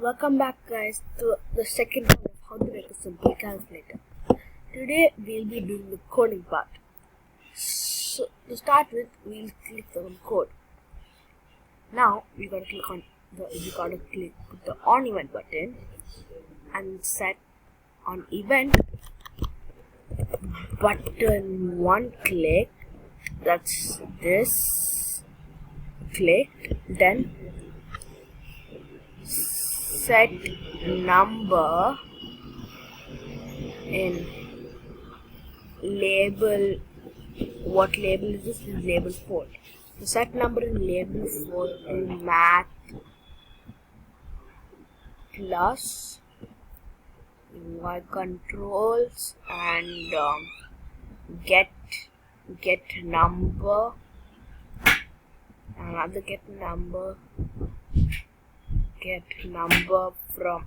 Welcome back guys to the second part of how to make a simple calculator. Today we'll be doing the coding part. So to start with, we'll click on code. Now we gotta put the on event button and set on event button one click. That's this click. Then set number in label. What label is this? This is label 4. So set number in label 4 in math plus y controls and get number, another get number from.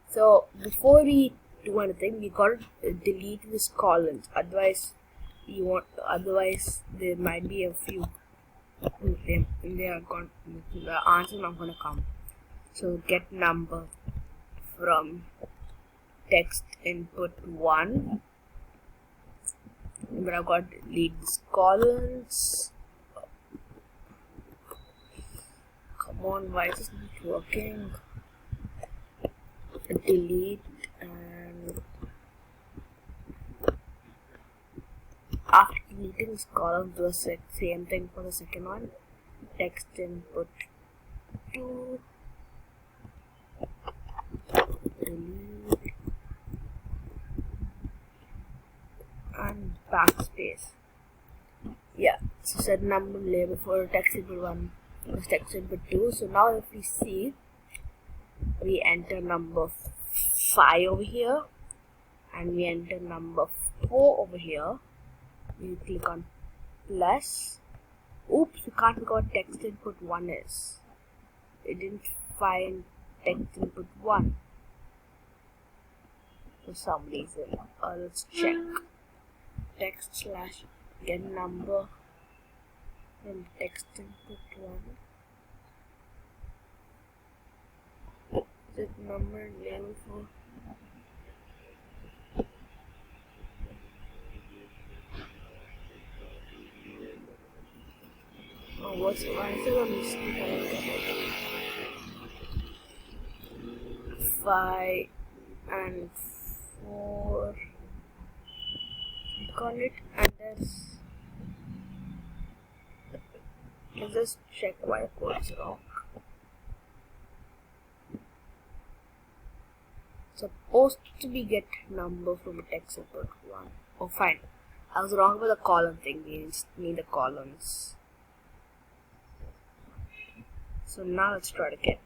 So before we do anything, we gotta delete this columns. Otherwise there might be a few. They are gone. The answer not gonna come. So get number from text input 1. But I've got to delete these columns. Come on, why is this not working? Delete, and after deleting this column, do the same thing for the second one. Text input 2, delete, and backspace. Yeah, so set number label for text input 1 was text input 2. So now if we see, we enter number 5 over here and we enter number 4 over here. We click on plus. Oops, we can't figure out what text input 1 is. We didn't find text input 1 for some reason. Let's check. Text slash get number from text input 1. Set number and label 4. Oh, why is there a mistake? 5 and 4. Click on it and let's just check why the code is wrong. Supposed to be get number from text input 1. Oh, fine. I was wrong with the column thing. We need the columns. So now let's try it again.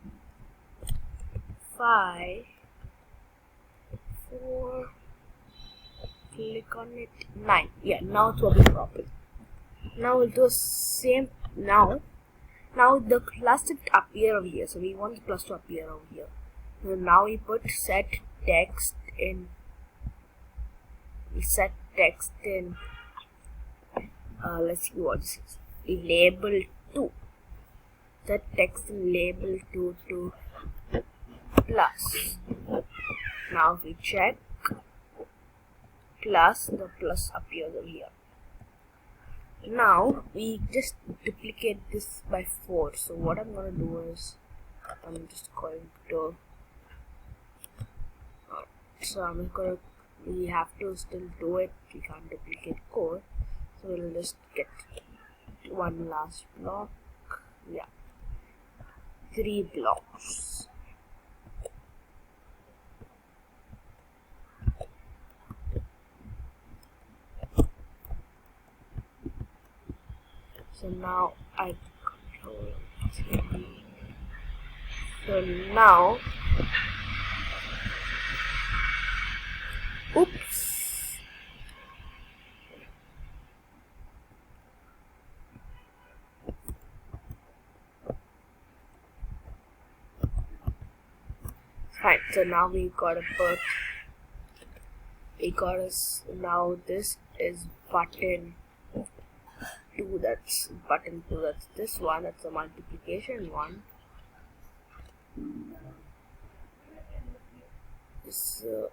5, 4, click on it, 9. Yeah, now it's working properly. Now we'll do the same. Now the plus did appear over here, so we want the plus to appear over here. So now we put set text in. Let's see what this is. Label 2. Set text in label 2 to plus. Now we check plus, the plus appears over here. Now we just duplicate this by 4. So what I'm gonna do is I'm just going to we have to still do it. We can't duplicate code, so we'll just get one last block. Yeah, 3 blocks. So now I control. So now, oops. Right, so now we gotta put, now this is button 2, that's button 2, that's this one, that's the multiplication one. So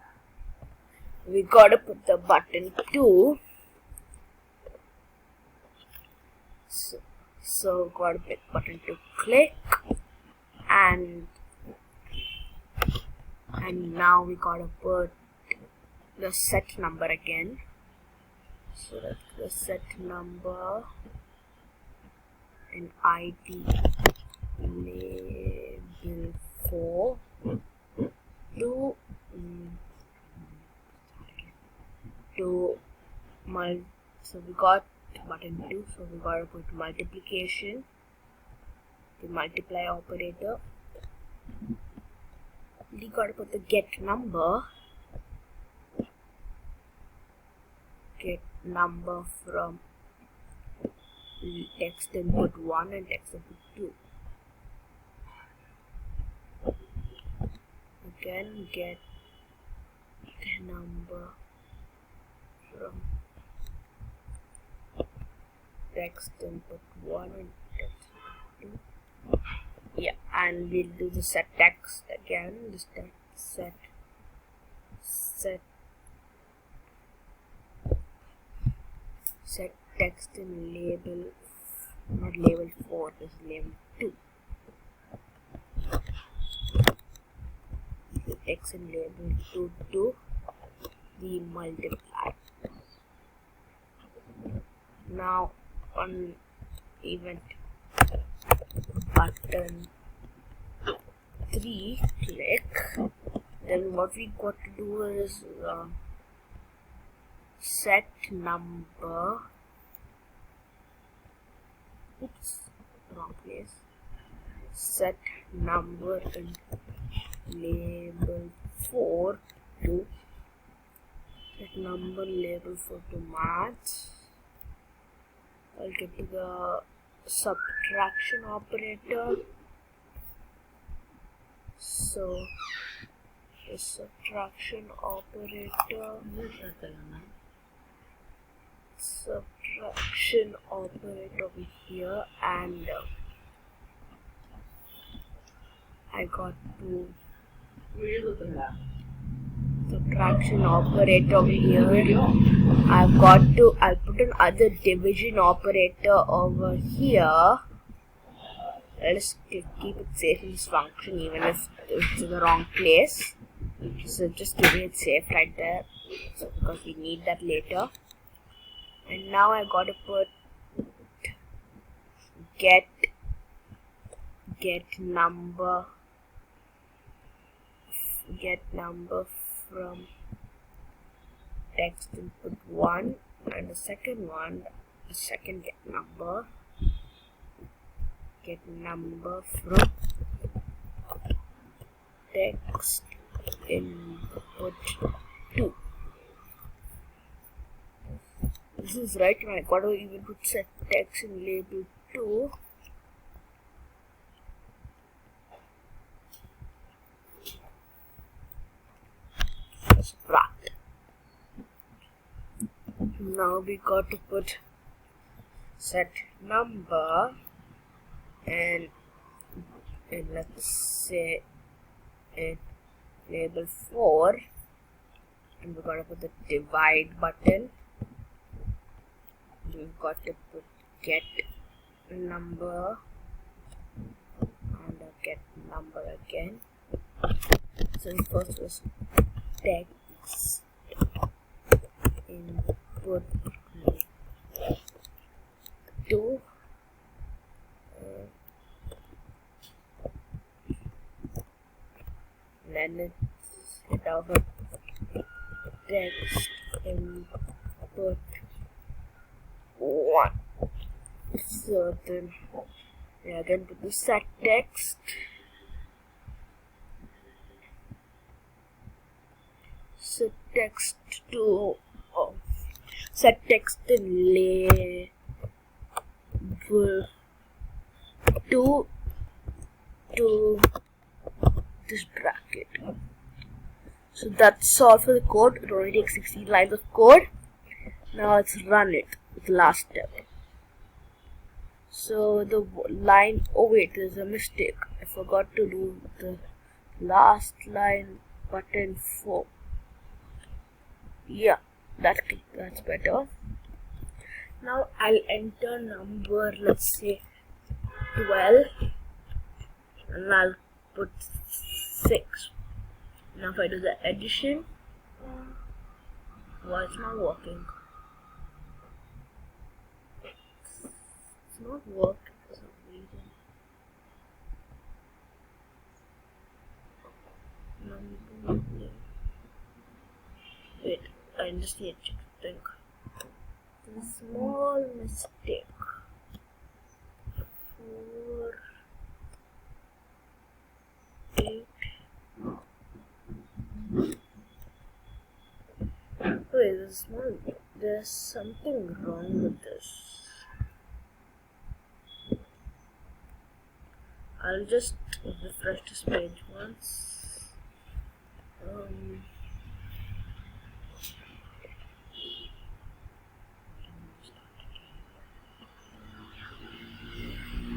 we gotta put the button 2. So gotta pick button to click, and now we gotta put the set number again. So that's the set number and ID label 4 so we got button 2, so we gotta put multiplication, the multiply operator. We gotta put the get number from text input 1 and text input 2. Again, get number from text input 1 and text input 2. Yeah, and we'll do the set text again. This set text in label, not label 4, this is label 2. The text in label 2 to the multiply. Now on event button 3 click, then what we got to do is set number, wrong place, set number in label 4 to set number label 4 to match. I'll get to the subtraction operator. So the subtraction operator over here, and I got to subtraction operator over here. I'll put another division operator over here. Let's keep it safe in this function, even if it's in the wrong place. So just keep it safe right there, because we need that later. And now I gotta put get number from text input 1, and the second get number from text input 2. This is right, and I gotta even put set text in label 2. Subtract. Now we got to put set number and let's say it label 4, and we're gonna put the divide button. We've got to put get number and get number again. So the first was text input 2, then it's over text input 1. So then we are going to do set text. Set text to set text in label 2 to this bracket. So that's all for the code. It only takes 16 lines of code. Now let's run it with the last step. So the line, oh wait, there's a mistake. I forgot to do the last line button 4. Yeah, that's better. Now I'll enter number, let's say 12, and I'll put 6. Now if I do the addition, why it's not working? It's not working for some reason. Wait, I just need to think. A small mistake. 4, 8. Wait, there's something wrong with this. I'll just refresh this page once.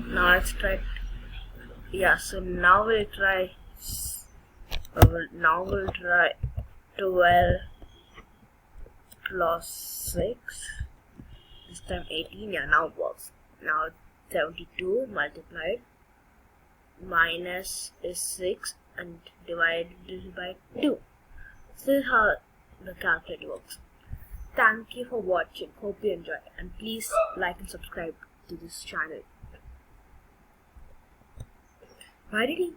Now let's try. Yeah, so now we'll try. Now we'll try 12 plus 6. This time 18. Yeah, now it works. Now 72 multiplied minus is 6 and divided by 2. This is how the calculator works. Thank you for watching. Hope you enjoyed, and please like and subscribe to this channel. Why did he?